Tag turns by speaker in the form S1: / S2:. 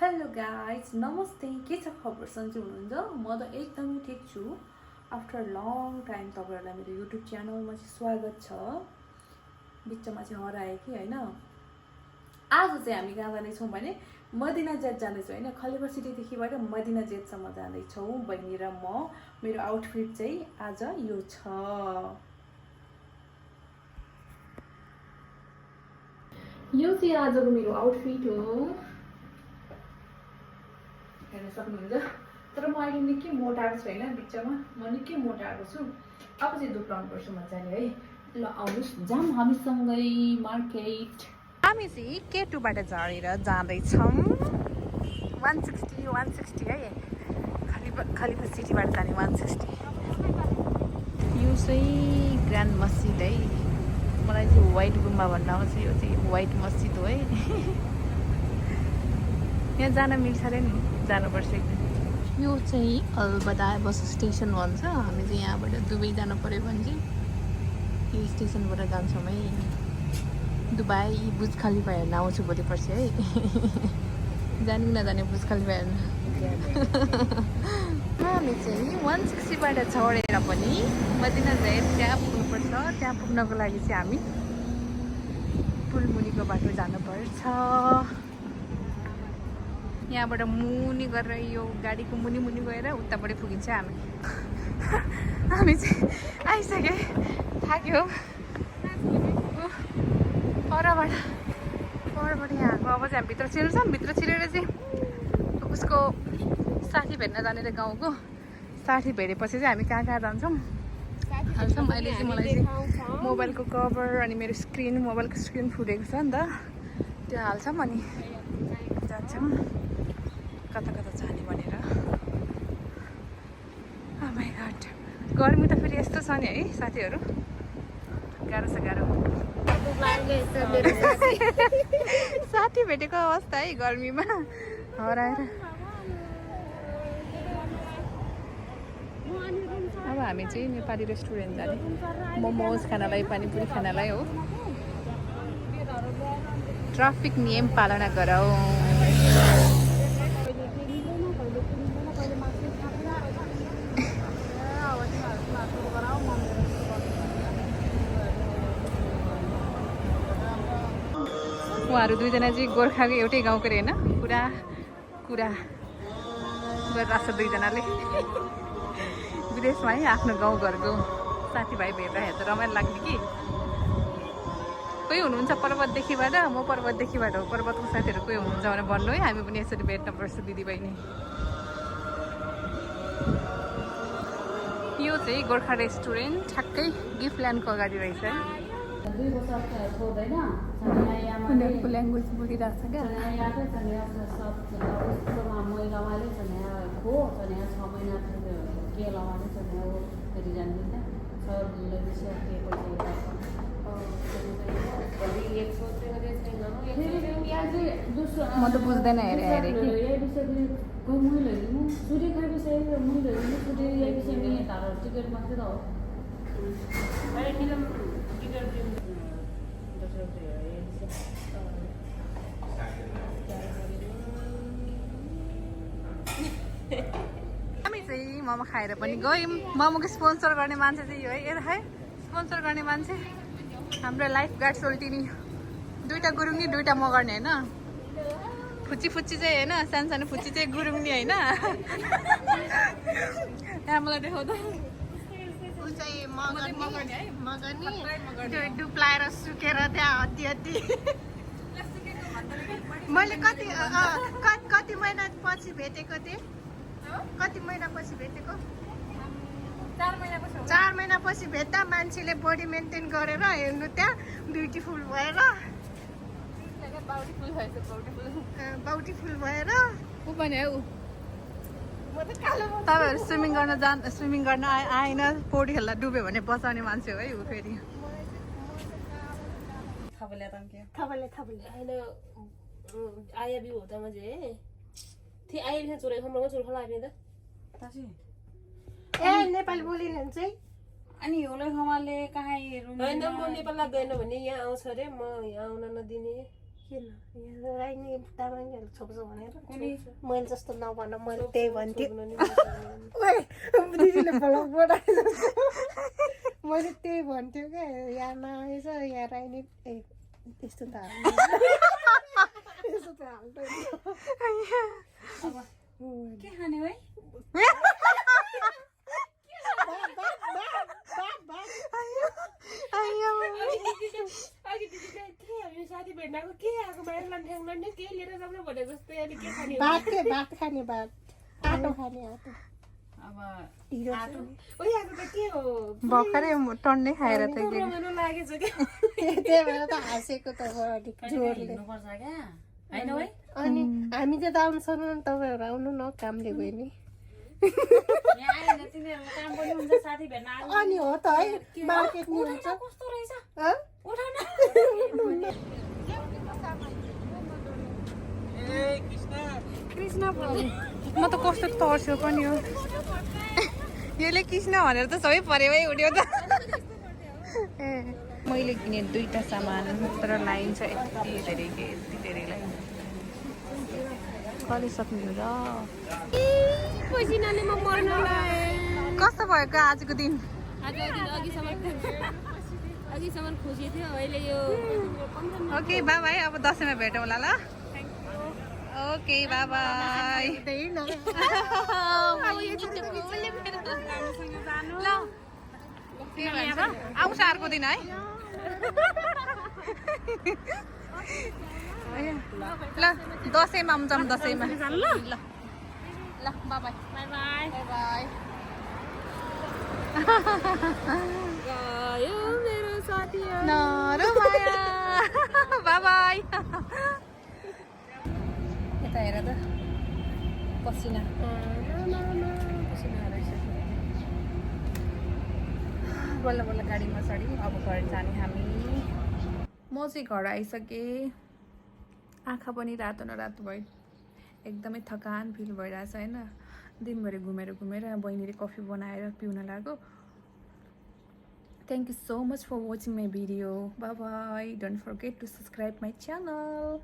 S1: Hello guys नमस्ते के छ खबर सन्चै हुनुहुन्छ म त एकदमै ठिक छु आफ्टर लङ टाइम तपाईहरुलाई मेरो युट्युब च्यानलमा चाहिँ स्वागत छ बिचमा चाहिँ हराए कि हैन आज चाहिँ हामी कहाँ जाँदैछौँ भने मदिना जेट जाँदैछौँ हैन खलिफा सिटीदेखिबाट मदिना जेटसम्म जाँदैछौँ बहिनी र म मेरो आउटफिट चाहिँ आज यो छ यो चाहिँ आजको मेरो आउटफिट हो हेर्न सक्नुहुन्छ तर म अहिले निकै मोटाएको छु हैन बिचमा म निकै मोटाएको छु अब चाहिँ दुब्लाउनु पर्छ मजाले है ल आउनुस् जाम हामीसँगै मार्केट हामी चाहिँ केटुबाट झरेर जाँदैछौँ 160 है खलिफा सिटीबाट जाने 160 यो चाहिँ ग्रान्ड मस्जिद है मलाई चाहिँ व्हाइट गुम्बा भन्न आउँछ यो चाहिँ व्हाइट मस्जिद हो है यहाँ जान मिल्छ अरे नि जानुपर्छ एकदम यो चाहिँ अलबदा बस स्टेसन भन्छ हामी चाहिँ यहाँबाट दुबई जानु पर्यो भने चाहिँ यो स्टेसनबाट जान्छौँ है दुबई बुर्ज खलिफा हेर्न आउँछु भोलि पर्सि है जाने कि नजाने बुर्ज खलिफा हेर्न हामी चाहिँ 160बाट झरेर पनि मदिना जेट त्यहाँ पुग्नुपर्छ त्यहाँ पुग्नको लागि चाहिँ हामी पुलमुनिको बाटो जानुपर्छ यहाँबाट मुनि गरेर यो गाडीको मुनि मुनि गएर उताबाट पुगिन्छ हामी चाहिँ आइसक्यो थाक्यो परबाट यहाँको अब चाहिँ हामी भित्र छिर्छौँ भित्र छिरेर चाहिँ उसको साथी भेट्न जाने रे गाउँको साथी भेटेपछि चाहिँ हामी कहाँ जान्छौँ हाल्छौँ अहिले चाहिँ मलाई चाहिँ मोबाइलको कभर अनि मेरो मोबाइलको स्क्रिन फुटेको छ नि त त्यो हाल्छौँ अनि जान्छौँ कता जाने भनेर oh my god गर्मी त फेरि यस्तो छ नि है साथीहरू गाह्रो छ गाह्रो साथी भेटेको अवस्था है गर्मीमा हराएर अब हामी चाहिँ नेपाली रेस्टुरेन्ट जाने मोमोज खानलाई पानीपुरी खानलाई हो ट्राफिक नियम पालना गरौँ उहाँहरू दुईजना चाहिँ गोर्खाको एउटै गाउँको अरे होइन कुरा गरिरहेको छ दुईजनाले विदेशमा है आफ्नो गाउँघरको साथीभाइ भेट्दा हेर्दा रमाइलो लाग्ने कि कोही हुनुहुन्छ पर्वतदेखिबाट म पर्वतदेखिबाट हो पर्वतको साथीहरू कोही हुनुहुन्छ भने भन्नु है हामी पनि यसरी भेट्नुपर्छ दिदीबहिनी यो चाहिँ गोर्खा रेस्टुरेन्ट ठ्याक्कै गिफ्टल्यान्डको अगाडि रहेछ है उनीहरूको ल्याङ्ग्वेज बोलिरहेको छ क्या म त बुझ्दैन हेरे कि हामी चाहिँ मोमो खाएर पनि गयौँ मोमोको स्पोन्सर गर्ने मान्छे चाहिँ यो है स्पोन्सर गर्ने मान्छे हाम्रो लाइफ गार्ड सोल्टिनी दुईवटा गुरुङनी दुईवटा म गर्ने होइन फुच्ची चाहिँ होइन सानो फुच्ची चाहिँ गुरुङनी होइन यहाँ मलाई देखाउँदा डुप्लाएर सुकेर त्यहाँ हत्ती मैले कति महिना पछि भेटेको थिएँ कति महिनापछि भेटेको 4 महिनापछि भेट्दा मान्छेले बडी मेन्टेन गरेर हेर्नु त्यहाँ ब्युटिफुल भएर बाउटिफुल भएर ऊ पनि है ऊ तपाईँहरू स्विमिङ गर्न आएन पौडी खेल्दा डुब्यो भने बचाउने मान्छे हो है ऊ फेरि
S2: आया भी होता मुझे थी आया भी चोरे हम लोग चोर खला आइदिँदा ए नेपाली बोलिरहन्छ चाहिँ
S1: अनि होलै खमाले कहाँ
S2: हैन म नेपाल लाग्दैन भने यहाँ आउँछ रे म यहाँ आउन नदिने किन यहाँ राइनी तामाङहरू छोप्छ भनेर
S1: कुनै
S2: मैले जस्तो नभन मैले त्यही भन्थेँ
S1: छोप्नु नि
S2: दिदीले ब्लग बनाए मैले त्यही भन्थ्यो क्या यहाँ नआएछ यहाँ राइनी ए यस्तो त यस्तो त हाल्दैन
S1: के खाने है
S2: साथी भेट्नको के आएको बाहिर लान्थ्याङ के लिएर जाउँ भने जस्तै अहिले के खाने भात खाने भात आटो खाने आटो
S1: अब
S2: ओइ आएको त के हो
S1: भर्खरै टन्नै खाएर त
S2: रमाइलो लागेछ क्या
S3: त्यही भएर त हाँसेको त अलिक जोडले
S1: हिँड्नुपर्छ क्या हैन है
S2: अनि हामी त आउनु सक्नु तपाईँहरू आउनु न कामले गयो नि
S1: यहाँ आएन तिनीहरूको काम पनि हुन्छ साथी भेट्न आएको
S2: अनि हो त है मार्केट नि हुन्छ
S1: कस्तो रहेछ
S2: हँ?
S1: उठाउ न कृष्ण म त कस्तो तर्स्यो पनि हो यसले कृष्ण भनेर त सबै परेवै उड्यो त ए मैले किने 2टा सामान तर लाइन छ यति धेरै लाइन कहिले सक्ने हो र
S2: पसिनाले म मर्न लाएँ
S1: कस्तो भएको आजको दिन
S2: अघिसम्म खुसी थियो अहिले यो
S1: ओके बाई बाई अब दसैँमा भेटौँला ल ओके बाई बाई ल के भन्छ आउँछ अर्को दिन है ल दसैँमा आउँछौँ दसैँमा ल ल बाई बाई
S2: बाई
S1: बाई
S2: गयो मेरो साथी
S1: नरो माया बाई बाई यता हेर त पसिना रहेछ बल्ल बल्ल गाडीमा चढ्यौँ अब घर जाने हामी म चाहिँ घर आइसकेँ आँखा पनि रातो न रातो भयो एकदमै थकान फिल भइरहेछ होइन दिनभरि घुमेर बहिनीले कफी बनाएर पिउन लाग्यो Thank you so much for watching my video. Bye bye. Don't forget to subscribe my channel.